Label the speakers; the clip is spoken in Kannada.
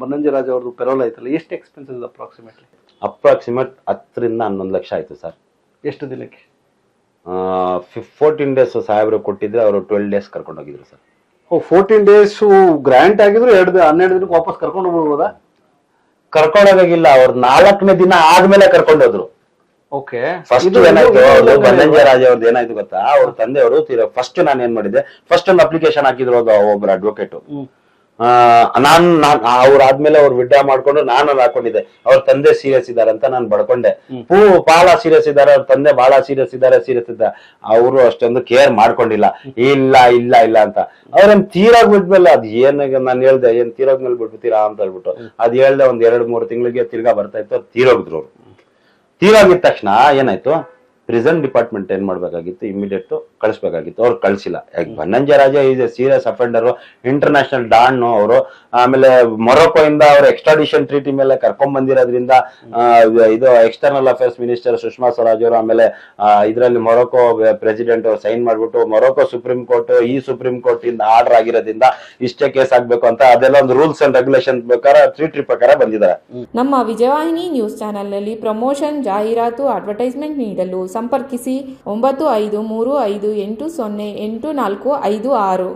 Speaker 1: ಬನ್ನಂಜರಾಜ್ ಅವ್ರದ್ದು ಪೆರೋಲ್ ಆಯ್ತಲ್ಲ, ಎಷ್ಟು ಎಕ್ಸ್ಪೆನ್ಸಸ್ ಅಪ್ರಾಕ್ಸಿಮೇಟ್ಲಿ?
Speaker 2: ಅಪ್ರಾಕ್ಸಿಮೇಟ್ 10 ರಿಂದ 11 ಲಕ್ಷ ಆಯ್ತು ಸರ್.
Speaker 1: ಎಷ್ಟು ದಿನಕ್ಕೆ?
Speaker 2: 14 ಡೇಸ್ ಸಾಹೇಬ್ರು ಕೊಟ್ಟಿದ್ರೆ ಅವರು 12 ಡೇಸ್ ಕರ್ಕೊಂಡು ಹೋಗಿದ್ರು ಸರ್.
Speaker 1: 14 ಡೇಸ್ ಗ್ರಾಂಟ್ ಆಗಿದ್ರು 12 ದಿನಕ್ಕೆ ವಾಪಸ್ ಕರ್ಕೊಂಡು ಹೋಗ್ಬೋದಾ?
Speaker 2: ಕರ್ಕೊಂಡೋಗಿಲ್ಲ, ಅವ್ರು 4ನೇ ದಿನ ಆದ್ಮೇಲೆ ಕರ್ಕೊಂಡು ಹೋದ್ರು.
Speaker 1: ಓಕೆ.
Speaker 2: ಫಸ್ಟ್ ಏನಾಯ್ತು, ಬನ್ನಂಜರಾಜ್ ಅವ್ರದ್ದು ಏನಾಯ್ತು ಗೊತ್ತಾ, ಅವ್ರ ತಂದೆಯವರು ಫಸ್ಟ್ ನಾನು ಏನ್ ಮಾಡಿದ್ದೆ, ಫಸ್ಟ್ ಒಂದು ಅಪ್ಲಿಕೇಶನ್ ಹಾಕಿದ್ರು ಒಬ್ರು ಅಡ್ವೊಕೇಟ್. ಅವ್ರಾದ್ಮೇಲೆ ಅವ್ರು ವಿಡ್ರಾ ಮಾಡ್ಕೊಂಡು ನಾನು ಹಾಕೊಂಡಿದ್ದೆ. ಅವ್ರ ತಂದೆ ಸೀರಿಯಸ್ ಇದಾರೆ ಅಂತ ನಾನು ಬಡ್ಕೊಂಡೆ. ಬಹಳ ಸೀರಿಯಸ್ ಇದಾರೆ, ಅವ್ರ ತಂದೆ ಬಹಳ ಸೀರಿಯಸ್ ಇದ್ದಾರೆ. ಅವರು ಅಷ್ಟೊಂದು ಕೇರ್ ಮಾಡ್ಕೊಂಡಿಲ್ಲ. ಇಲ್ಲ ಇಲ್ಲ ಇಲ್ಲ ಅಂತ ಅವ್ರೇನ್ ತೀರಾಗ್ಬಿಟ್ಮೇಲೆ ಅದ್ ಏನಾಗ ನಾನು ಹೇಳ್ದೆ, ಏನ್ ತೀರೋಗ್ಮೇಲೆ ಬಿಟ್ಬಿಡ್ತೀರಾ ಅಂತ ಹೇಳ್ಬಿಟ್ಟು ಅದ್ ಹೇಳ್ದೆ. ಒಂದ್ 2-3 ತಿಂಗಳಿಗೆ ತಿರ್ಗಾ ಬರ್ತಾ ಇತ್ತು, ಅವ್ರು ತೀರೋಗಿದ್ರು. ಅವ್ರು ತೀರೋಗಿದ ತಕ್ಷಣ ಏನಾಯ್ತು, ಪ್ರಿಸನ್ ಡಿಪಾರ್ಟ್ಮೆಂಟ್ ಏನ್ ಮಾಡ್ಬೇಕಾಗಿತ್ತು, ಇಮಿಡಿಯೇಟ್ ಕಳಿಸ್ಬೇಕಾಗಿತ್ತು. ಅವ್ರು ಕಳ್ಸಿಲ್ಲ. Bannanje Raja is a serious offender, international don ಅವರು. ಆಮೇಲೆ ಮೊರೊಕೊ ಇಂದ ಅವ್ರ ಎಕ್ಸ್ಟ್ರಾಡಿಷನ್ ಟ್ರೀಟಿ ಮೇಲೆ ಕರ್ಕೊಂಡ್ ಬಂದಿರೋದ್ರಿಂದ ಇದು external affairs minister Sushma Swaraj ಅವರು, ಆಮೇಲೆ ಇದರಲ್ಲಿ ಮೊರೊಕೊ ಪ್ರೆಸಿಡೆಂಟ್ ಅವ್ರು ಸೈನ್ ಮಾಡ್ಬಿಟ್ಟು ಮೊರೊಕೊ ಸುಪ್ರೀಂ ಕೋರ್ಟ್ ಇಂದ ಆರ್ಡರ್ ಆಗಿರೋದ್ರಿಂದ ಇಷ್ಟೇ ಕೇಸ್ ಆಗ್ಬೇಕು ಅಂತ ಅದೆಲ್ಲ ಒಂದು ರೂಲ್ಸ್ ಅಂಡ್ ರೆಗ್ಯುಲೇಷನ್ ಪ್ರಕಾರ ಟ್ರೀಟಿ ಪ್ರಕಾರ ಬಂದಿದ್ದಾರೆ.
Speaker 3: ನಮ್ಮ ವಿಜಯವಾಹಿನಿ ನ್ಯೂಸ್ ಚಾನೆಲ್ನಲ್ಲಿ ಪ್ರಮೋಷನ್, ಜಾಹೀರಾತು, ಅಡ್ವರ್ಟೈಸ್ಮೆಂಟ್ ನೀಡಲು ಸಂಪರ್ಕಿಸಿ 9535808456.